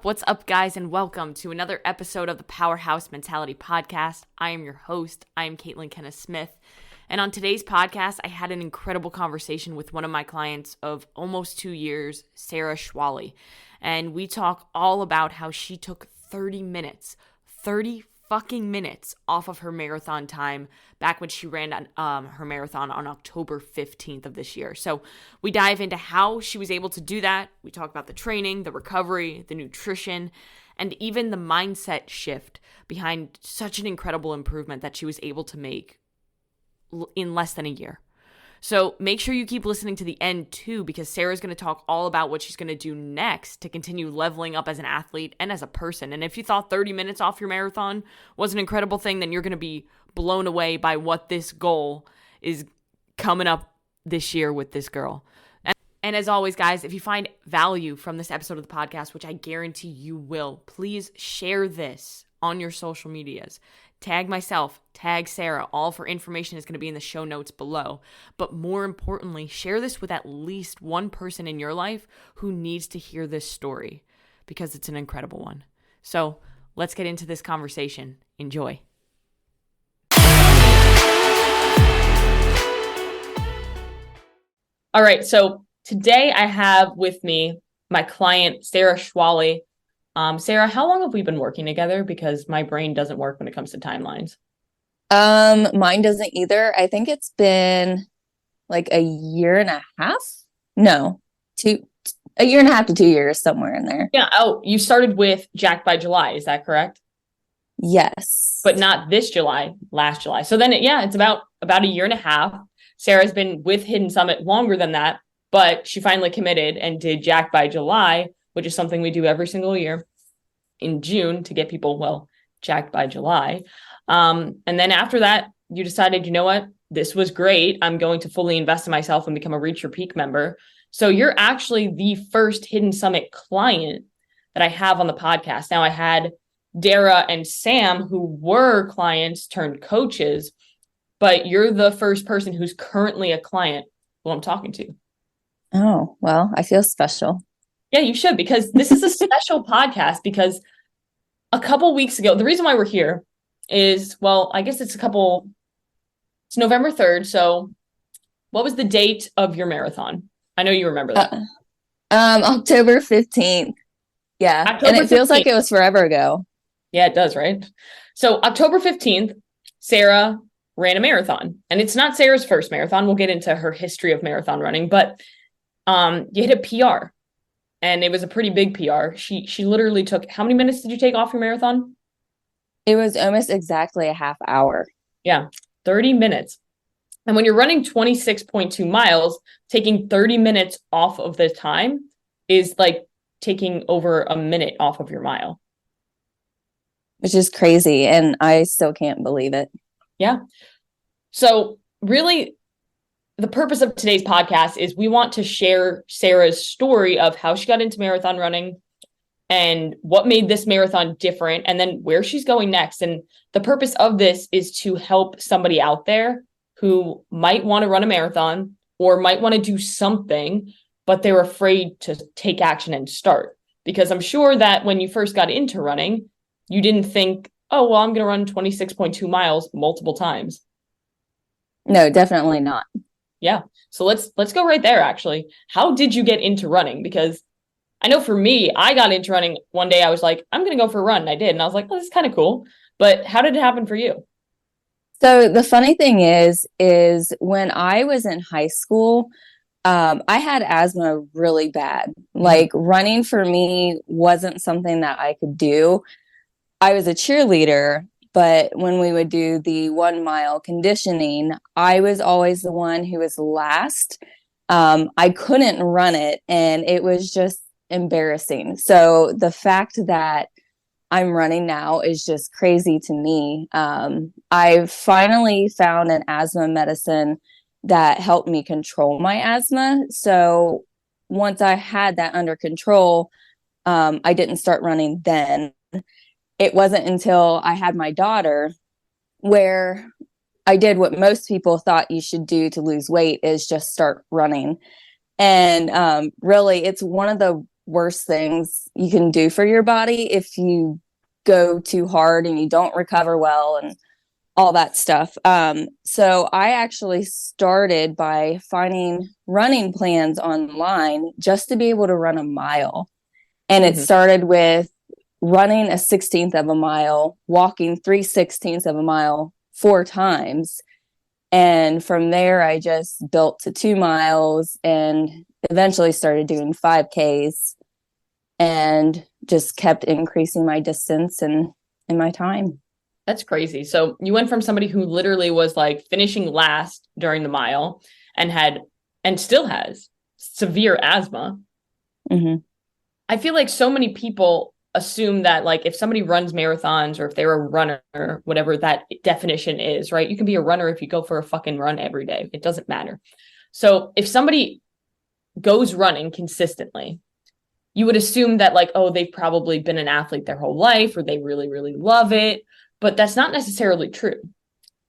What's up, guys, and welcome to another episode of the Powerhouse Mentality Podcast. I am your host. I am Caitlin Kenneth Smith. And on today's podcast, I had an incredible conversation with one of my clients of almost 2 years, Sarah Schwallie. And we talk all about how she took 30 fucking minutes off of her marathon time back when she ran her marathon on October 15th of this year. So we dive into how she was able to do that. We talk about the training, the recovery, the nutrition, and even the mindset shift behind such an incredible improvement that she was able to make in less than a year. So make sure you keep listening to the end too, because Sarah's going to talk all about what she's going to do next to continue leveling up as an athlete and as a person. And if you thought 30 minutes off your marathon was an incredible thing, then you're going to be blown away by what this goal is coming up this year with this girl. And as always, guys, if you find value from this episode of the podcast, which I guarantee you will, please share this on your social medias. Tag myself, tag Sarah. All for information is going to be in the show notes below. But more importantly, share this with at least one person in your life who needs to hear this story, because it's an incredible one. So let's get into this conversation. Enjoy. All right, so today I have with me my client, Sarah Schwallie. Sarah, how long have we been working together? Because my brain doesn't work when it comes to timelines. Mine doesn't either. I think it's been like a year and a half. No, a year and a half to 2 years, somewhere in there. Yeah. Oh, you started with Jack by July. Is that correct? Yes. But not this July, last July. So then, it's about a year and a half. Sarah's been with Hidden Summit longer than that, but she finally committed and did Jack by July, which is something we do every single year in June to get people, jacked by July. And then after that, you decided, you know what, this was great. I'm going to fully invest in myself and become a Reach Your Peak member. So you're actually the first Hidden Summit client that I have on the podcast. Now, I had Dara and Sam, who were clients turned coaches, but you're the first person who's currently a client who I'm talking to. Oh, well, I feel special. Yeah, you should, because this is a special podcast, because a couple weeks ago, the reason why we're here is, I guess it's November 3rd. So what was the date of your marathon? I know you remember that. October 15th. Yeah. October and it 15th. Feels like it was forever ago. Yeah, it does, right? So October 15th, Sarah ran a marathon, and it's not Sarah's first marathon. We'll get into her history of marathon running, but you hit a PR. And it was a pretty big PR. She literally took, how many minutes did you take off your marathon? It was almost exactly a half hour. Yeah, 30 minutes. And when you're running 26.2 miles, taking 30 minutes off of the time is like taking over a minute off of your mile. Which is crazy. And I still can't believe it. Yeah. So really, the purpose of today's podcast is we want to share Sarah's story of how she got into marathon running and what made this marathon different, and then where she's going next. And the purpose of this is to help somebody out there who might want to run a marathon or might want to do something, but they're afraid to take action and start. Because I'm sure that when you first got into running, you didn't think, oh, I'm going to run 26.2 miles multiple times. No, definitely not. Yeah. So let's go right there, actually. How did you get into running? Because I know for me, I got into running one day. I was like, I'm going to go for a run. And I did. And I was like, oh, this is kind of cool. But how did it happen for you? So the funny thing is when I was in high school, I had asthma really bad. Like running for me wasn't something that I could do. I was a cheerleader. But when we would do the 1 mile conditioning, I was always the one who was last. I couldn't run it, and it was just embarrassing. So the fact that I'm running now is just crazy to me. I've finally found an asthma medicine that helped me control my asthma. So once I had that under control, I didn't start running then. It wasn't until I had my daughter where I did what most people thought you should do to lose weight, is just start running. And really, it's one of the worst things you can do for your body if you go too hard and you don't recover well and all that stuff. So I actually started by finding running plans online just to be able to run a mile. And it started with running a 16th of a mile, walking 3/16 of a mile 4 times. And from there, I just built to 2 miles and eventually started doing 5Ks and just kept increasing my distance and my time. That's crazy. So you went from somebody who literally was like finishing last during the mile and still has severe asthma. Mm-hmm. I feel like so many people assume that like if somebody runs marathons or if they're a runner, whatever that definition is, right? You can be a runner if you go for a fucking run every day. It doesn't matter. So if somebody goes running consistently, you would assume that like, oh, they've probably been an athlete their whole life or they really, really love it. But that's not necessarily true.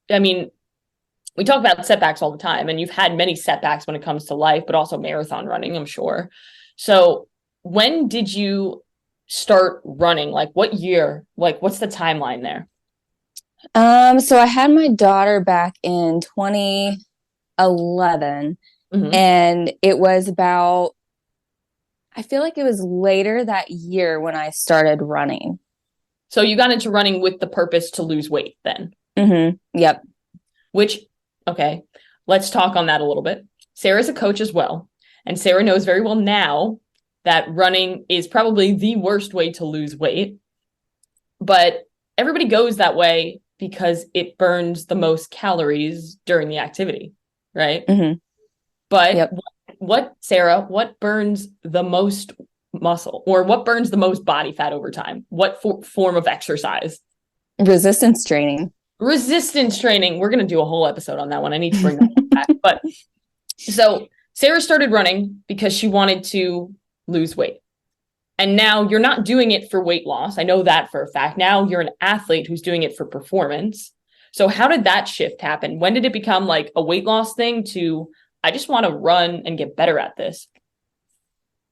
I mean, we talk about setbacks all the time, and you've had many setbacks when it comes to life, but also marathon running, I'm sure. So when did you start running? Like what year? Like what's the timeline there? So I had my daughter back in 2011, and it was about, I feel like it was later that year when I started running. So you got into running with the purpose to lose weight then? Yep. Okay, let's talk on that a little bit. Sarah's a coach as well. And Sarah knows very well now that running is probably the worst way to lose weight. But everybody goes that way because it burns the most calories during the activity, right? But Sarah, what burns the most muscle, or what burns the most body fat over time? What form of exercise? Resistance training. We're going to do a whole episode on that one. I need to bring that one back. But so Sarah started running because she wanted to lose weight. And now you're not doing it for weight loss. I know that for a fact. Now you're an athlete who's doing it for performance. So how did that shift happen? When did it become like a weight loss thing to, I just want to run and get better at this?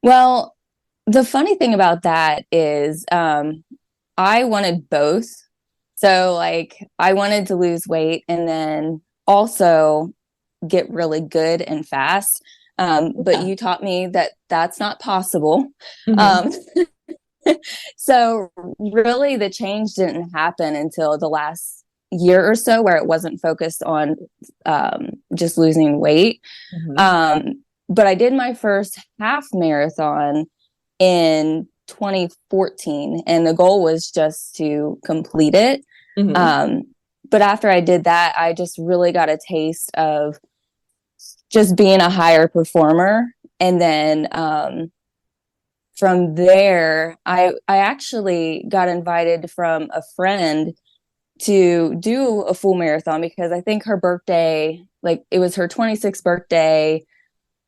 Well, the funny thing about that is I wanted both. So like I wanted to lose weight and then also get really good and fast. But you taught me that that's not possible. So really the change didn't happen until the last year or so, where it wasn't focused on just losing weight. But I did my first half marathon in 2014, and the goal was just to complete it. But after I did that, I just really got a taste of just being a higher performer. And then from there, I actually got invited from a friend to do a full marathon because I think her birthday, like it was her 26th birthday,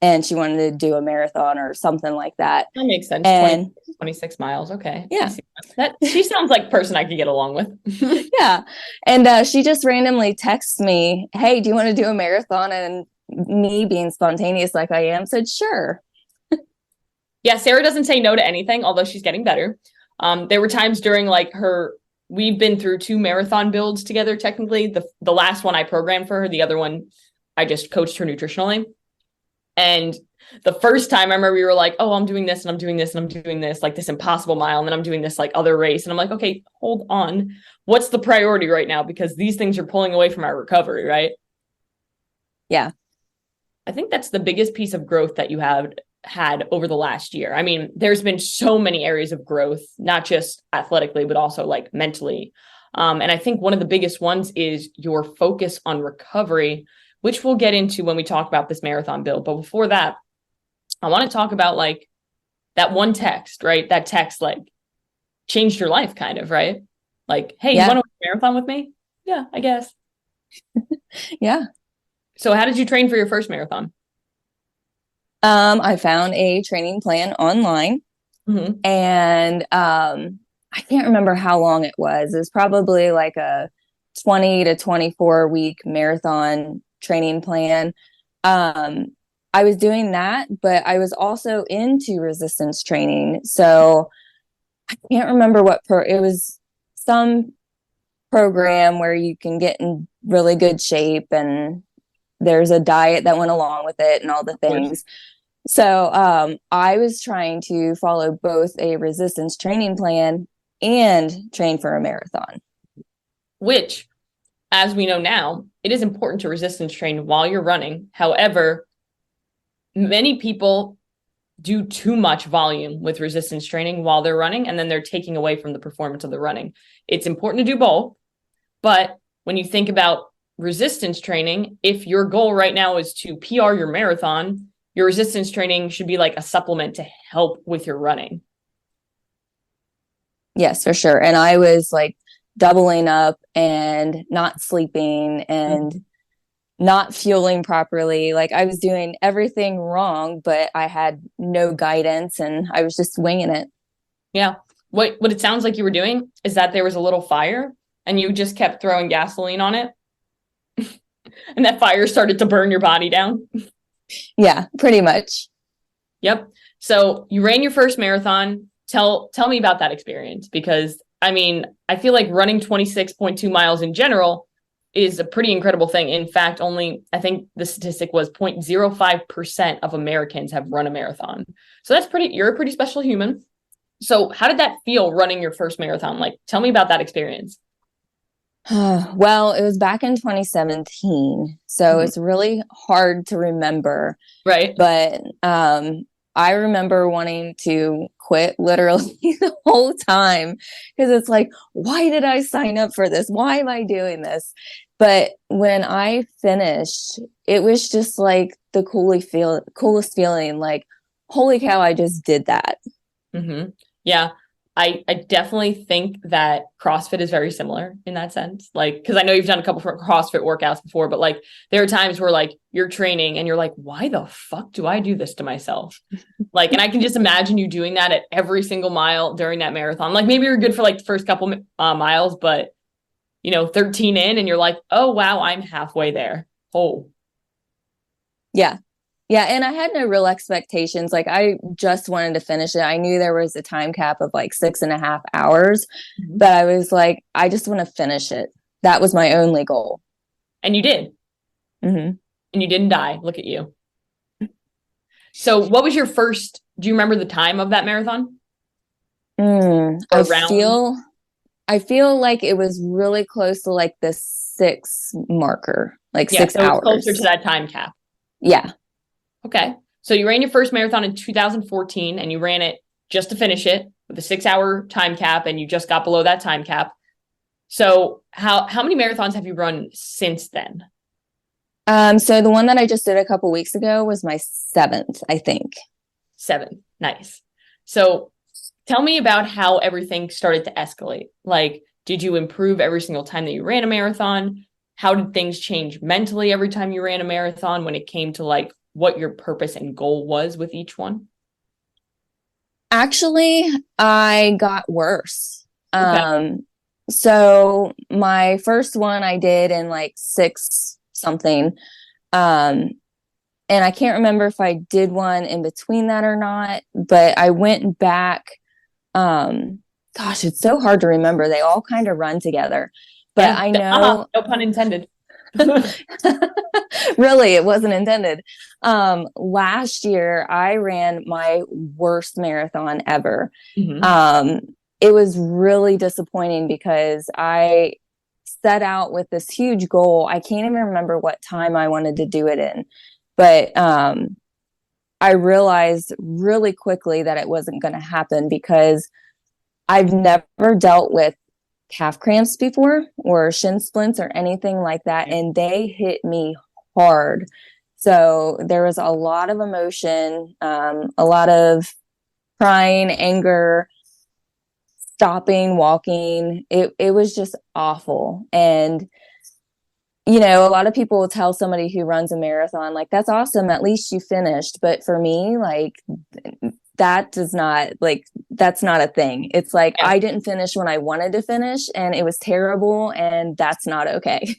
and she wanted to do a marathon or something like that. That makes sense. And 26 miles. Okay. Yeah. That she sounds like a person I could get along with. Yeah. And she just randomly texts me, hey, do you want to do a marathon? And me being spontaneous like I am, said, sure. Yeah. Sarah doesn't say no to anything, although she's getting better. There were times during like we've been through 2 marathon builds together. Technically the last one I programmed for her, the other one I just coached her nutritionally. And the first time I remember we were like, oh, I'm doing this and I'm doing this and I'm doing this, like this impossible mile. And then I'm doing this like other race. And I'm like, okay, hold on. What's the priority right now? Because these things are pulling away from our recovery, right? Yeah. I think that's the biggest piece of growth that you have had over the last year. I mean, there's been so many areas of growth, not just athletically, but also like mentally. And I think one of the biggest ones is your focus on recovery, which we'll get into when we talk about this marathon build. But before that, I want to talk about like that one text, right? That text like changed your life kind of, right? Like, hey, you want to run a marathon with me? Yeah, I guess. Yeah. So how did you train for your first marathon? I found a training plan online, and I can't remember how long it was. It was probably like a 20 to 24 week marathon training plan. I was doing that, but I was also into resistance training. So I can't remember it was some program where you can get in really good shape, and there's a diet that went along with it and all the Of course. things. So I was trying to follow both a resistance training plan and train for a marathon. Which, as we know now, it is important to resistance train while you're running. However, many people do too much volume with resistance training while they're running, and then they're taking away from the performance of the running. It's important to do both, but when you think about resistance training, if your goal right now is to PR your marathon, your resistance training should be like a supplement to help with your running. Yes, for sure. And I was like doubling up and not sleeping and not fueling properly. Like I was doing everything wrong, but I had no guidance and I was just winging it. Yeah. What it sounds like you were doing is that there was a little fire and you just kept throwing gasoline on it. And that fire started to burn your body down. Yeah, pretty much. Yep. So you ran your first marathon. Tell me about that experience, because I mean, I feel like running 26.2 miles in general is a pretty incredible thing. In fact, only I think the statistic was 0.05% of Americans have run a marathon. So you're a pretty special human. So how did that feel running your first marathon? Like, tell me about that experience. Well, it was back in 2017, so Mm-hmm. it's really hard to remember. Right. But I remember wanting to quit literally the whole time because it's like, why did I sign up for this? Why am I doing this? But when I finished, it was just like the coolest feeling. Like, holy cow, I just did that. Mm-hmm. Yeah. I definitely think that CrossFit is very similar in that sense. Like, because I know you've done a couple of CrossFit workouts before, but like there are times where like you're training and you're like, why the fuck do I do this to myself? Like, and I can just imagine you doing that at every single mile during that marathon. Like maybe you're good for like the first couple miles, but 13 in and you're like, oh wow, I'm halfway there. Oh, Yeah. Yeah, and I had no real expectations. Like I just wanted to finish it. I knew there was a time cap of like 6.5 hours, mm-hmm. but I was like, I just want to finish it. That was my only goal. And you did. Mm-hmm. And you didn't die. Look at you. So what was your first, do you remember the time of that marathon? I Or round? feel like it was really close to like the 6 marker, like Yeah, six so it's closer hours. to that time cap. Yeah. Okay. So you ran your first marathon in 2014 and you ran it just to finish it with a 6 hour time cap, and you just got below that time cap. So how many marathons have you run since then? So the one that I just did a couple weeks ago was my 7th, I think. 7. Nice. So tell me about how everything started to escalate. Like, did you improve every single time that you ran a marathon? How did things change mentally every time you ran a marathon when it came to like what your purpose and goal was with each one? Actually, I got worse. Okay. So my first one I did in like 6 something. Um, and I can't remember if I did one in between that or not, but I went back. Gosh, it's so hard to remember. They all kind of run together. But Yeah. I know No pun intended. really it wasn't intended. Last year I ran my worst marathon ever. Mm-hmm. Um, it was really disappointing because I set out with this huge goal. I can't even remember what time I wanted to do it in, but I realized really quickly that it wasn't going to happen because I've never dealt with calf cramps before or shin splints or anything like that. And they hit me hard. So there was a lot of emotion, a lot of crying, anger, stopping, walking. It was just awful. And a lot of people will tell somebody who runs a marathon, like, that's awesome. At least you finished. But for me, like, that's not a thing. It's like, Yeah. I didn't finish when I wanted to finish and it was terrible. And that's not okay.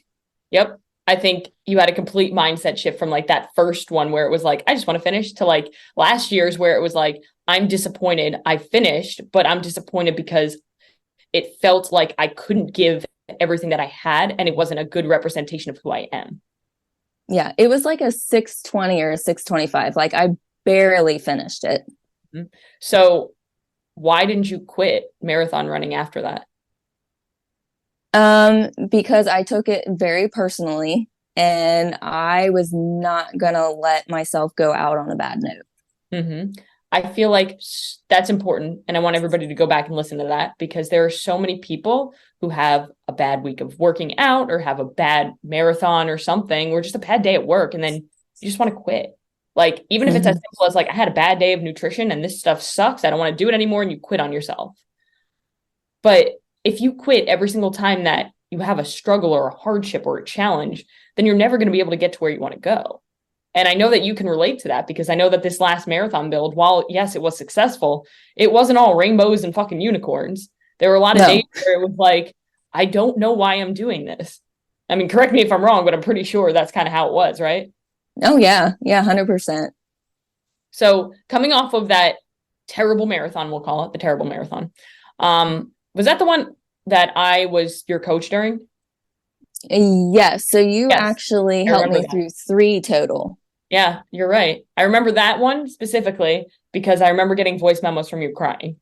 Yep. I think you had a complete mindset shift from like that first one where it was like, I just want to finish, to like last year's where it was like, I'm disappointed. I finished, but I'm disappointed because it felt like I couldn't give everything that I had and it wasn't a good representation of who I am. Yeah, it was like a 6:20 or a 6:25. Like I barely finished it. Mm-hmm. So why didn't you quit marathon running after that? Because I took it very personally and I was not gonna let myself go out on a bad note. Mm-hmm. I feel like that's important. And I want everybody to go back and listen to that because there are so many people who have a bad week of working out or have a bad marathon or something, or just a bad day at work. And then you just want to quit. Like, even if it's as simple as like, I had a bad day of nutrition and this stuff sucks, I don't want to do it anymore. And you quit on yourself. But if you quit every single time that you have a struggle or a hardship or a challenge, then you're never going to be able to get to where you want to go. And I know that you can relate to that because I know that this last marathon build, while yes, it was successful, it wasn't all rainbows and fucking unicorns. There were a lot of days where it was like, I don't know why I'm doing this. I mean, correct me if I'm wrong, but I'm pretty sure that's kind of how it was, right? Oh yeah. Yeah, 100%. So coming off of that terrible marathon, we'll call it the terrible marathon. Was that the one that I was your coach during? Yes. So you Yes, actually I helped remember me that. through 3 total. Yeah, you're right. I remember that one specifically because I remember getting voice memos from you crying.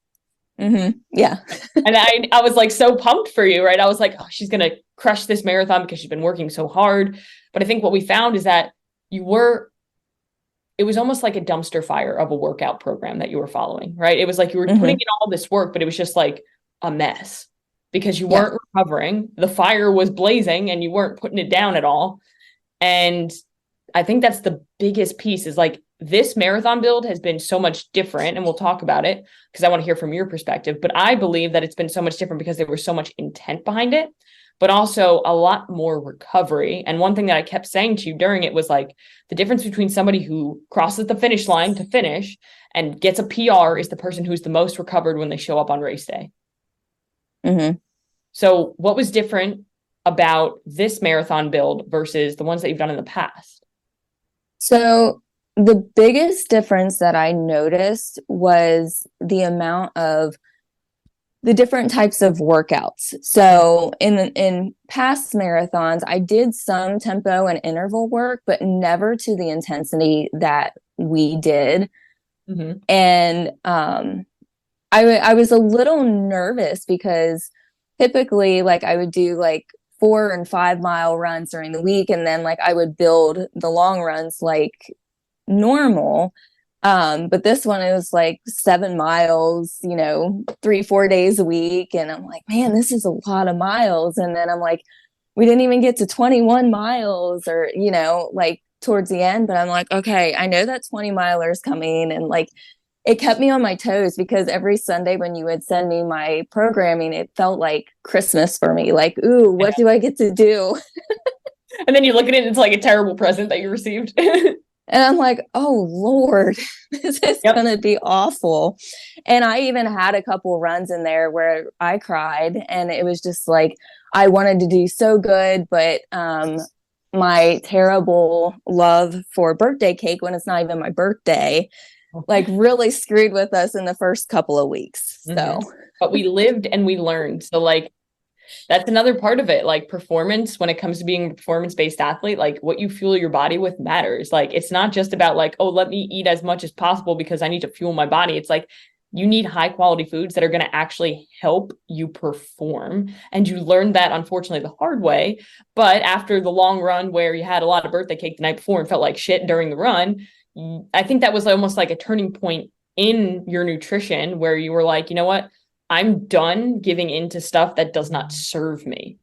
Yeah. And I was like so pumped for you, right? I was like, oh, she's going to crush this marathon because she's been working so hard. But I think what we found is that you were, it was almost like a dumpster fire of a workout program that you were following, right? It was like you were putting in all this work, but it was just like a mess because you Yeah. weren't recovering. The fire was blazing and you weren't putting it down at all. And I think that's the biggest piece is like this marathon build has been so much different. And we'll talk about it because I want to hear from your perspective. But I believe that it's been so much different because there was so much intent behind it, but also a lot more recovery. And one thing that I kept saying to you during it was like the difference between somebody who crosses the finish line to finish and gets a PR is the person who's the most recovered when they show up on race day. So what was different about this marathon build versus the ones that you've done in the past? So the biggest difference that I noticed was the amount of the different types of workouts. So in past marathons, I did some tempo and interval work, but never to the intensity that we did. And I was a little nervous because typically like I would do like 4 and 5 mile runs during the week, and then like I would build the long runs like normal. But this one, it was like 7 miles, 3-4 days a week. And I'm like, man, this is a lot of miles. And then I'm like, we didn't even get to 21 miles or, like towards the end, but I'm like, okay, I know that 20 miler is coming. And like, it kept me on my toes because every Sunday when you would send me my programming, it felt like Christmas for me. Like, ooh, what do I get to do? And then you look at it, it's like a terrible present that you received. And I'm like, oh, Lord, this is going to be awful. And I even had a couple runs in there where I cried. And it was just like, I wanted to do so good. But my terrible love for birthday cake when it's not even my birthday, like really screwed with us in the first couple of weeks. So, but we lived and we learned. So like, that's another part of it. Like performance, when it comes to being a performance-based athlete, like what you fuel your body with matters. Like, it's not just about like, oh, let me eat as much as possible because I need to fuel my body. It's like, you need high quality foods that are going to actually help you perform. And you learned that unfortunately the hard way. But after the long run where you had a lot of birthday cake the night before and felt like shit during the run, I think that was almost like a turning point in your nutrition where you were like, you know what? I'm done giving into stuff that does not serve me.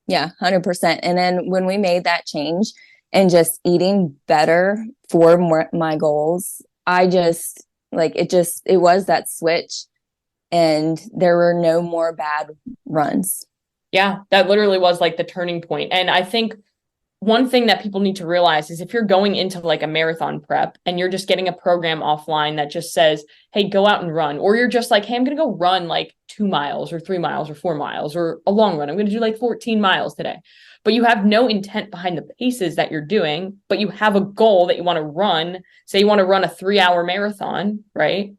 Yeah, 100%. And then when we made that change and just eating better for my goals, I just like it was that switch and there were no more bad runs. Yeah, that literally was like the turning point. And I think one thing that people need to realize is if you're going into like a marathon prep and you're just getting a program offline that just says, hey, go out and run, or you're just like, hey, I'm going to go run like 2 miles or 3 miles or 4 miles or a long run. I'm going to do like 14 miles today. But you have no intent behind the paces that you're doing, but you have a goal that you want to run. Say you want to run a 3-hour marathon, right?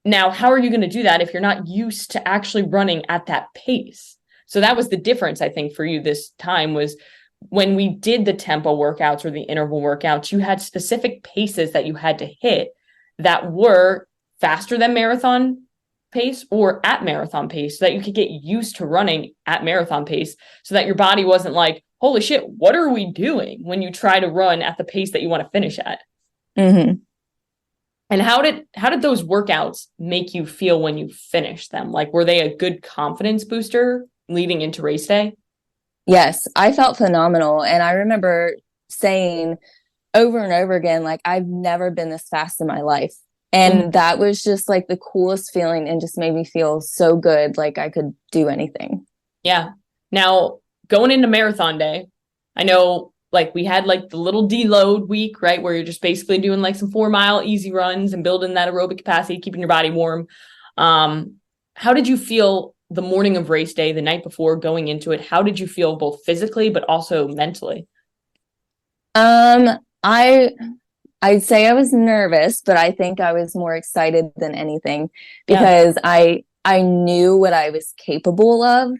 Now, how are you going to do that if you're not used to actually running at that pace? So that was the difference, I think, for you this time was when we did the tempo workouts or the interval workouts, you had specific paces that you had to hit that were faster than marathon pace or at marathon pace so that you could get used to running at marathon pace so that your body wasn't like, holy shit, what are we doing when you try to run at the pace that you want to finish at? Mm-hmm. And how did those workouts make you feel when you finished them? Like, were they a good confidence booster leading into race day? Yes, I felt phenomenal. And I remember saying over and over again, like, I've never been this fast in my life. And that was just like the coolest feeling and just made me feel so good, like I could do anything. Yeah. Now, going into marathon day, I know like we had like the little deload week, right? Where you're just basically doing like some 4-mile easy runs and building that aerobic capacity, keeping your body warm. How did you feel the morning of race day, the night before going into it? How did you feel both physically, but also mentally? I'd say I was nervous, but I think I was more excited than anything because I knew what I was capable of.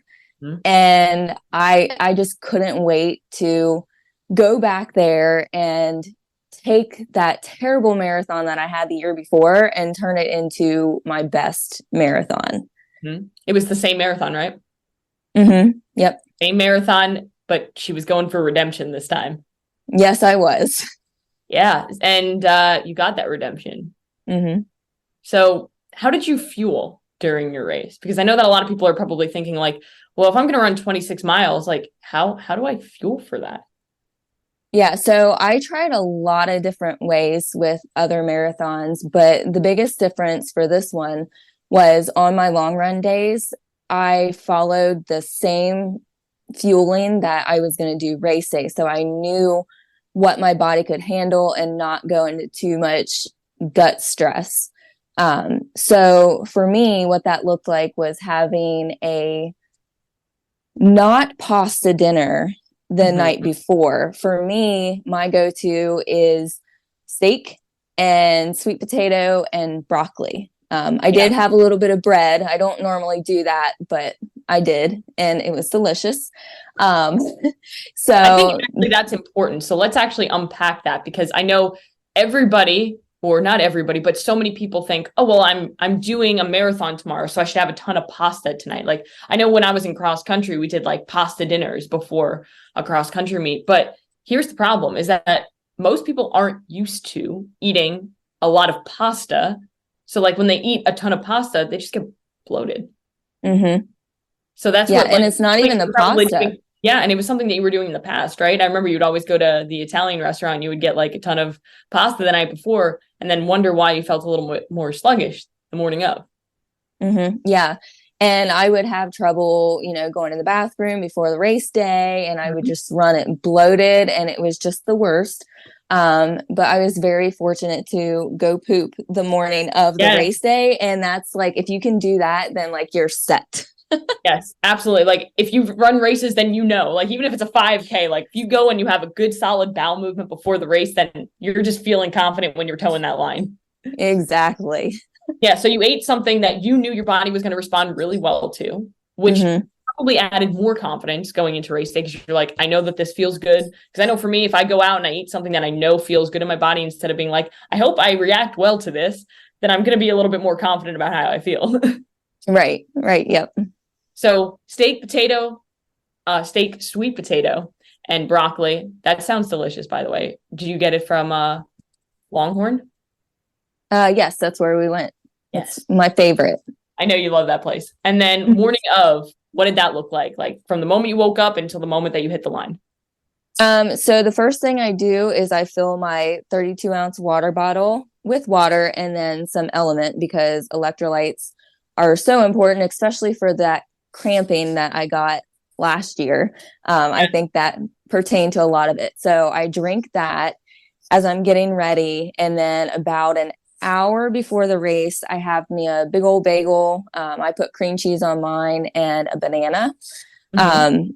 Mm-hmm. And I just couldn't wait to go back there and take that terrible marathon that I had the year before and turn it into my best marathon. Mm-hmm. It was the same marathon, right? Mm-hmm. Yep. Same marathon, but she was going for redemption this time. Yes, I was. Yeah. And you got that redemption. Mm-hmm. So how did you fuel during your race? Because I know that a lot of people are probably thinking like, well, if I'm going to run 26 miles, like how do I fuel for that? Yeah, so I tried a lot of different ways with other marathons, but the biggest difference for this one was on my long run days, I followed the same fueling that I was going to do race day. So I knew what my body could handle and not go into too much gut stress. So for me, what that looked like was having a not pasta dinner the night before. For me, my go-to is steak and sweet potato and broccoli. I did have a little bit of bread. I don't normally do that, but I did, and it was delicious. So I think actually that's important. So let's actually unpack that because I know everybody, or not everybody, but so many people think, oh, well, I'm doing a marathon tomorrow, so I should have a ton of pasta tonight. Like I know when I was in cross country, we did like pasta dinners before a cross country meet. But here's the problem is that most people aren't used to eating a lot of pasta. So like when they eat a ton of pasta, they just get bloated. Mm-hmm. So that's what, and it's not even the pasta. Yeah, and it was something that you were doing in the past, right? I remember you'd always go to the Italian restaurant, you would get like a ton of pasta the night before, and then wonder why you felt a little bit more sluggish the morning of. Mm-hmm. Yeah, and I would have trouble, going to the bathroom before the race day, and I would just run it bloated, and it was just the worst. But I was very fortunate to go poop the morning of the race day. And that's like, if you can do that, then like you're set. Yes, absolutely. Like if you run races, then like even if it's a 5K, like if you go and you have a good solid bowel movement before the race, then you're just feeling confident when you're towing that line. Exactly. Yeah. So you ate something that you knew your body was going to respond really well to, which probably added more confidence going into race day because you're like, I know that this feels good. Because I know for me, if I go out and I eat something that I know feels good in my body, instead of being like, I hope I react well to this, then I'm going to be a little bit more confident about how I feel. Right. Yep. So steak, sweet potato, and broccoli. That sounds delicious, by the way. Did you get it from Longhorn? Yes, that's where we went. Yes. It's my favorite. I know you love that place. And then morning of, what did that look like? Like from the moment you woke up until the moment that you hit the line? So the first thing I do is I fill my 32-ounce water bottle with water and then some element because electrolytes are so important, especially for that cramping that I got last year. I think that pertained to a lot of it. So I drink that as I'm getting ready. And then about an hour before the race, I have me a big old bagel. I put cream cheese on mine and a banana. Mm-hmm.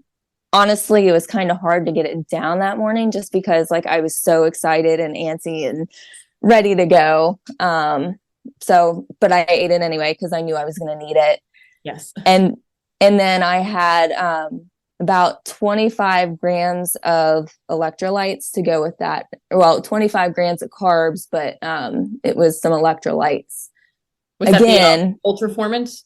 Honestly, it was kind of hard to get it down that morning just because like I was so excited and antsy and ready to go. But I ate it anyway because I knew I was going to need it. Yes. And then I had about 25 grams of electrolytes to go with that. Well, 25 grams of carbs, but it was some electrolytes. Was that Again, the Ultraformance?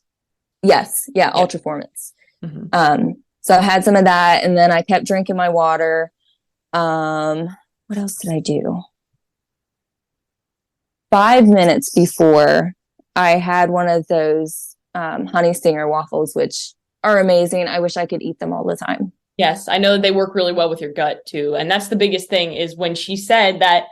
yes, yeah, Yeah. Ultraformance. Mm-hmm. So I had some of that, and then I kept drinking my water. What else did I do? 5 minutes before, I had one of those honey stinger waffles, which are amazing. I wish I could eat them all the time. Yes, I know they work really well with your gut too. And that's the biggest thing is when she said that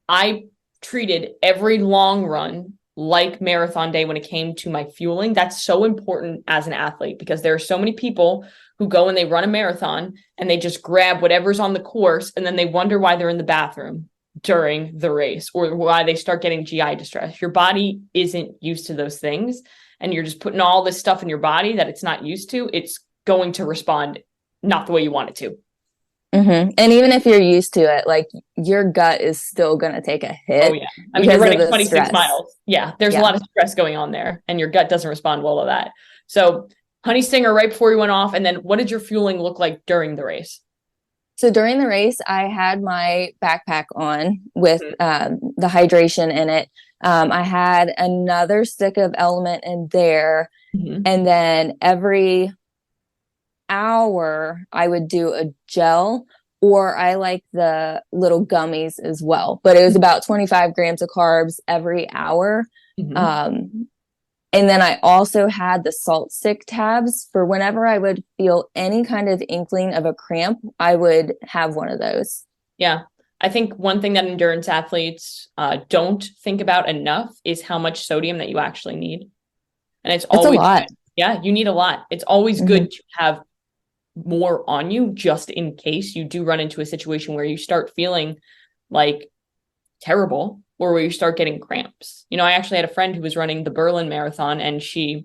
I treated every long run like marathon day when it came to my fueling. That's so important as an athlete because there are so many people who go and they run a marathon and they just grab whatever's on the course and then they wonder why they're in the bathroom during the race or why they start getting GI distress. Your body isn't used to those things and you're just putting all this stuff in your body that it's not used to. It's going to respond not the way you want it to. Mm-hmm. And even if you're used to it, like your gut is still going to take a hit. Oh, yeah. I mean, you're running 26 stress. miles. Yeah. There's a lot of stress going on there, and your gut doesn't respond well to that. So, honey stinger right before you went off. And then what did your fueling look like during the race? So during the race, I had my backpack on with the hydration in it. I had another stick of Element in there. Mm-hmm. And then every hour I would do a gel, or I like the little gummies as well, but it was about 25 grams of carbs every hour. Mm-hmm. And then I also had the salt stick tabs for whenever I would feel any kind of inkling of a cramp, I would have one of those. Yeah. I think one thing that endurance athletes don't think about enough is how much sodium that you actually need. And it's always a lot. Yeah, you need a lot. It's always good to have more on you just in case you do run into a situation where you start feeling like terrible or where you start getting cramps. You know, I actually had a friend who was running the Berlin Marathon and she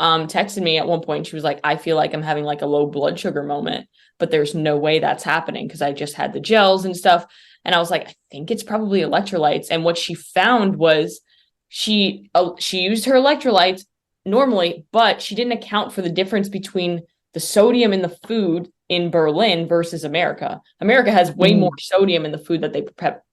texted me at one point. She was like, I feel like I'm having like a low blood sugar moment, but there's no way that's happening because I just had the gels and stuff. And I was like, I think it's probably electrolytes. And what she found was she used her electrolytes normally, but she didn't account for the difference between the sodium in the food in Berlin versus America. America has way more sodium in the food that they prep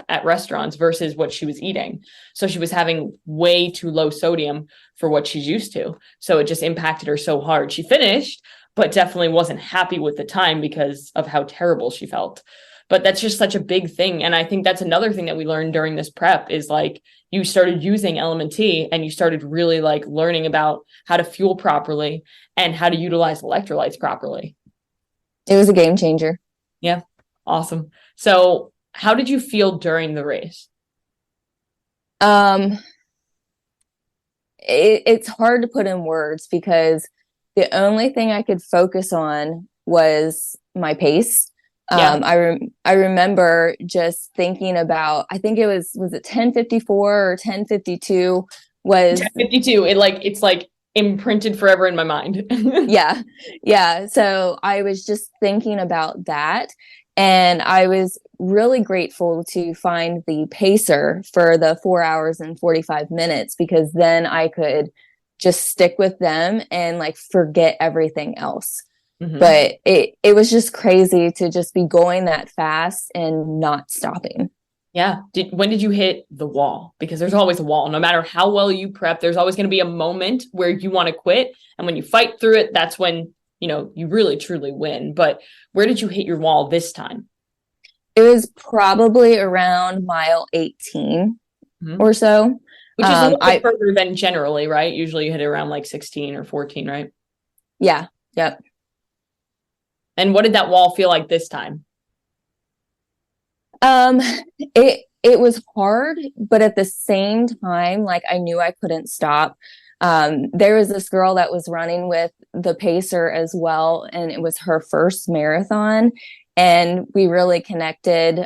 at restaurants versus what she was eating. So she was having way too low sodium for what she's used to. So it just impacted her so hard. She finished, but definitely wasn't happy with the time because of how terrible she felt. But that's just such a big thing. And I think that's another thing that we learned during this prep is like you started using LMNT and you started really like learning about how to fuel properly and how to utilize electrolytes properly. It was a game changer. Yeah. Awesome. So how did you feel during the race? It's hard to put in words because the only thing I could focus on was my pace. Yeah. I remember just thinking about, I think it was it 10:54 or 10:52 was 10:52. It's like imprinted forever in my mind. Yeah. Yeah. So I was just thinking about that. And I was really grateful to find the pacer for the 4 hours and 45 minutes because then I could just stick with them and like forget everything else. Mm-hmm. But it was just crazy to just be going that fast and not stopping. Yeah. When did you hit the wall? Because there's always a wall. No matter how well you prep, there's always going to be a moment where you want to quit. And when you fight through it, that's when, you know, you really truly win. But where did you hit your wall this time? It was probably around mile 18 or so. Which is a little bit further than generally, right? Usually you hit it around like 16 or 14, right? Yeah. Yep. And what did that wall feel like this time? It was hard, but at the same time, like I knew I couldn't stop. There was this girl that was running with the pacer as well, and it was her first marathon, and we really connected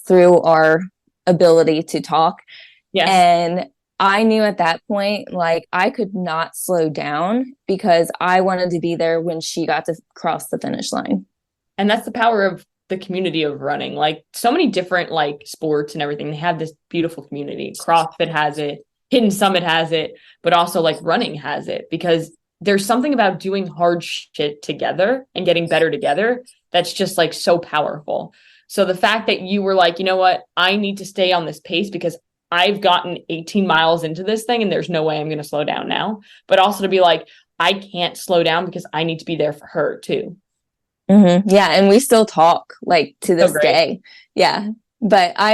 through our ability to talk. Yes. And I knew at that point, like, I could not slow down because I wanted to be there when she got to cross the finish line. And that's the power of the community of running. Like so many different like sports and everything, they have this beautiful community. CrossFit has it, Hidden Summit has it, but also like running has it because there's something about doing hard shit together and getting better together that's just like so powerful. So the fact that you were like, you know what, I need to stay on this pace because I've gotten 18 miles into this thing and there's no way I'm going to slow down now. But also to be like, I can't slow down because I need to be there for her too. Yeah, and we still talk like to So this great. day. Yeah. But I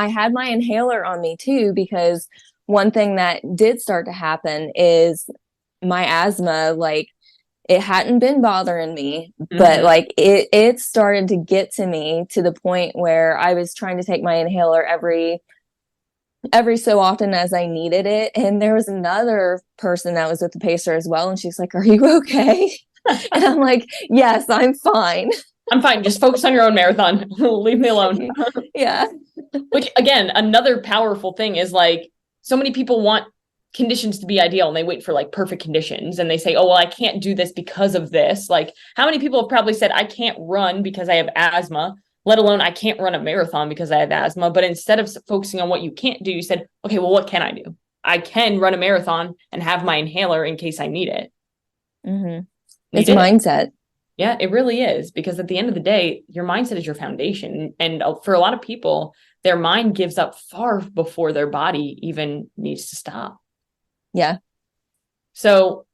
had my inhaler on me too because one thing that did start to happen is my asthma, like it hadn't been bothering me, but Mm-hmm. like it started to get to me to the point where I was trying to take my inhaler every so often as I needed it. And there was another person that was with the pacer as well, and she's like, "Are you okay?" And I'm like, "Yes, I'm fine." I'm fine. Just focus on your own marathon. Leave me alone. Yeah. Which again, another powerful thing is like so many people want conditions to be ideal and they wait for like perfect conditions and they say, oh, well, I can't do this because of this. Like how many people have probably said, I can't run because I have asthma, let alone I can't run a marathon because I have asthma. But instead of focusing on what you can't do, you said, okay, well, what can I do? I can run a marathon and have my inhaler in case I need it. Mm-hmm. You It's did it. mindset. Yeah, it really is because at the end of the day, your mindset is your foundation. And for a lot of people, their mind gives up far before their body even needs to stop. Yeah. So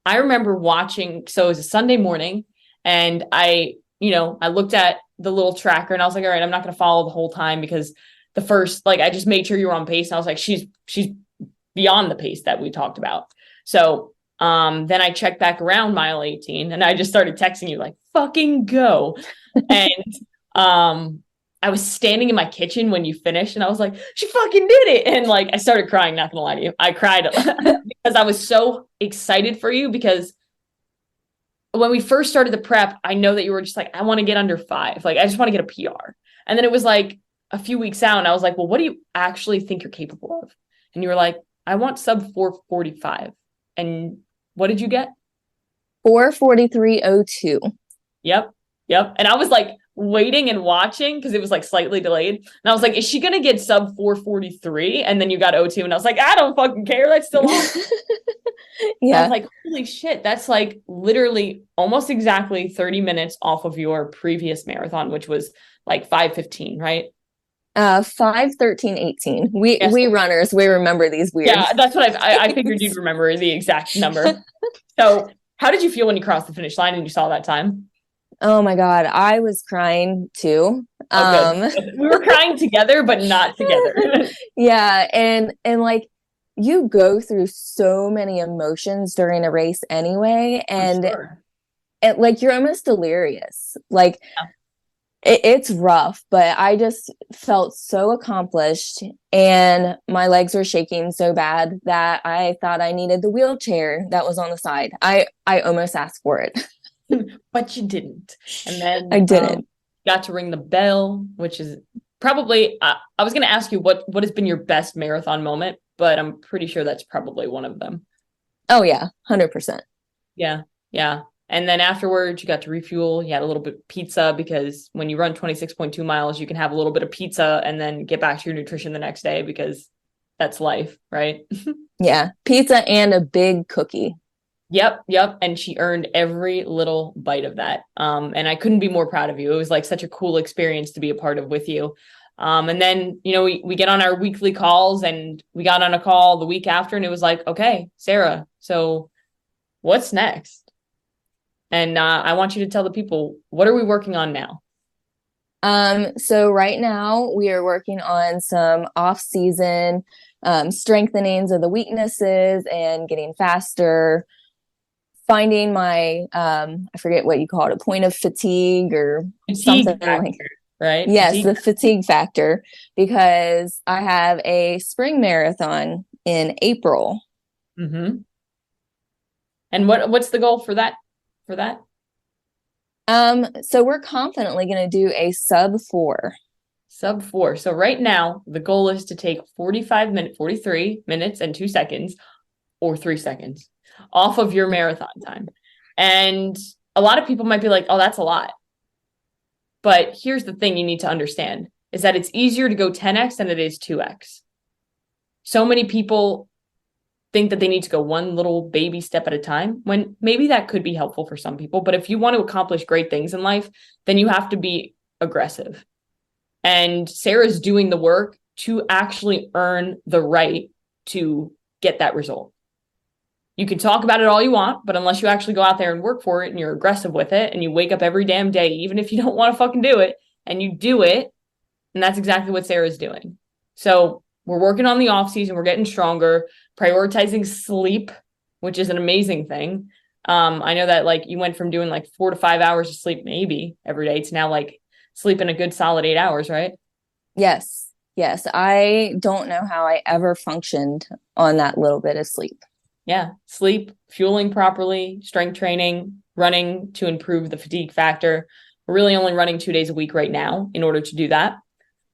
I remember watching, so it was a Sunday morning, and I looked at the little tracker and I was like, all right, I'm not going to follow the whole time because the first, like, I just made sure you were on pace. And I was like, she's beyond the pace that we talked about. So then I checked back around mile 18 and I just started texting you like, fucking go. And I was standing in my kitchen when you finished and I was like, she fucking did it. And like, I started crying, not gonna lie to you. I cried because I was so excited for you because when we first started the prep, I know that you were just like, I want to get under 5. Like, I just want to get a PR. And then it was like a few weeks out and I was like, well, what do you actually think you're capable of? And you were like, I want sub 4:45. And what did you get? 4:43:02. Yep. Yep. And I was like waiting and watching because it was like slightly delayed. And I was like, is she gonna get sub 4:43? And then you got O2. And I was like, I don't fucking care. That's still awesome. I was Yeah. like, holy shit, that's like literally almost exactly 30 minutes off of your previous marathon, which was like 5:15, right? 5:13:18. We Yes. we runners, we remember these weird Yeah, that's what I figured you'd things. remember the exact number. So how did you feel when you crossed the finish line and you saw that time? Oh my God, I was crying too. Oh, good. We were crying together, but not together. Yeah, and like you go through so many emotions during a race anyway, I'm and sure. like you're almost delirious. Like it's rough, but I just felt so accomplished and my legs were shaking so bad that I thought I needed the wheelchair that was on the side. I almost asked for it. But you didn't. And I then didn't. got to ring the bell, which is probably I was going to ask you what has been your best marathon moment, but I'm pretty sure that's probably one of them. Oh yeah, 100%. Yeah. Yeah. And then afterwards, you got to refuel. You had a little bit of pizza because when you run 26.2 miles, you can have a little bit of pizza and then get back to your nutrition the next day because that's life, right? Yeah, pizza and a big cookie. Yep, yep. And she earned every little bite of that. And I couldn't be more proud of you. It was like such a cool experience to be a part of with you. And then, we get on our weekly calls and we got on a call the week after and it was like, okay, Sarah, so what's next? And I want you to tell the people, what are we working on now? So right now we are working on some off-season strengthenings of the weaknesses and getting faster, finding my I forget what you call it, a point of fatigue or Fatigue something like. factor, right? Yes, Fatigue. the fatigue factor, because I have a spring marathon in April. Mm-hmm. And what's the goal for that? For that? So we're confidently going to do a sub 4. Sub 4. So right now, the goal is to take 43 minutes and 2 seconds or 3 seconds off of your marathon time. And a lot of people might be like, oh, that's a lot. But here's the thing you need to understand is that it's easier to go 10x than it is 2x. So many people think that they need to go one little baby step at a time when maybe that could be helpful for some people. But if you want to accomplish great things in life, then you have to be aggressive. And Sarah's doing the work to actually earn the right to get that result. You can talk about it all you want, but unless you actually go out there and work for it and you're aggressive with it and you wake up every damn day, even if you don't want to fucking do it, and you do it, and that's exactly what Sarah's doing. So we're working on the off season. We're getting stronger, prioritizing sleep, which is an amazing thing. I know that like you went from doing like 4 to 5 hours of sleep maybe every day to now like sleeping a good solid 8 hours, right? Yes. Yes. I don't know how I ever functioned on that little bit of sleep. Yeah. Sleep, fueling properly, strength training, running to improve the fatigue factor. We're really only running 2 days a week right now in order to do that.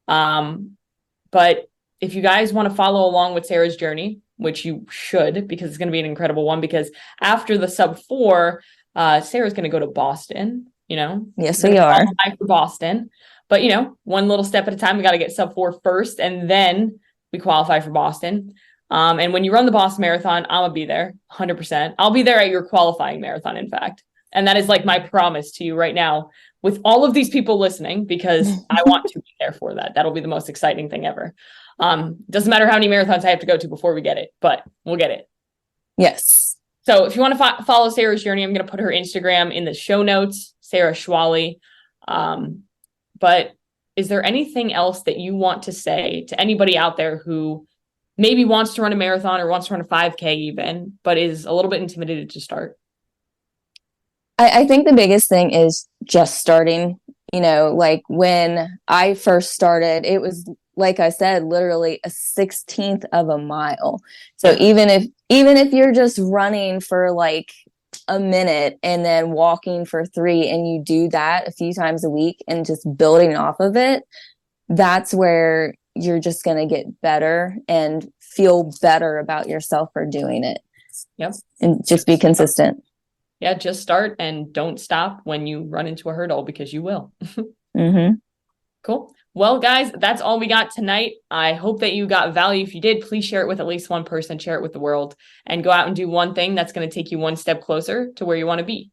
But if you guys want to follow along with Sarah's journey, which you should, because it's going to be an incredible one, because after the sub 4, Sarah's going to go to Boston, you know? Yes, we are. For Boston. But, you know, one little step at a time, we got to get sub 4 first, and then we qualify for Boston. And when you run the Boston Marathon, I'm going to be there 100%. I'll be there at your qualifying marathon, in fact. And that is like my promise to you right now with all of these people listening, because I want to be there for that. That'll be the most exciting thing ever. Doesn't matter how many marathons I have to go to before we get it, but we'll get it. Yes. So if you want to follow Sarah's journey, I'm going to put her Instagram in the show notes, Sarah Schwallie. But is there anything else that you want to say to anybody out there who maybe wants to run a marathon or wants to run a 5K even, but is a little bit intimidated to start? I think the biggest thing is just starting. You know, like when I first started, it was, like I said, literally a 16th of a mile. So even if you're just running for like a minute and then walking for 3, and you do that a few times a week and just building off of it, that's where you're just going to get better and feel better about yourself for doing it. Yep. And just be consistent. Yeah, just start and don't stop when you run into a hurdle, because you will. Mm-hmm. Cool. Well, guys, that's all we got tonight. I hope that you got value. If you did, please share it with at least one person, share it with the world, and go out and do one thing that's going to take you one step closer to where you want to be.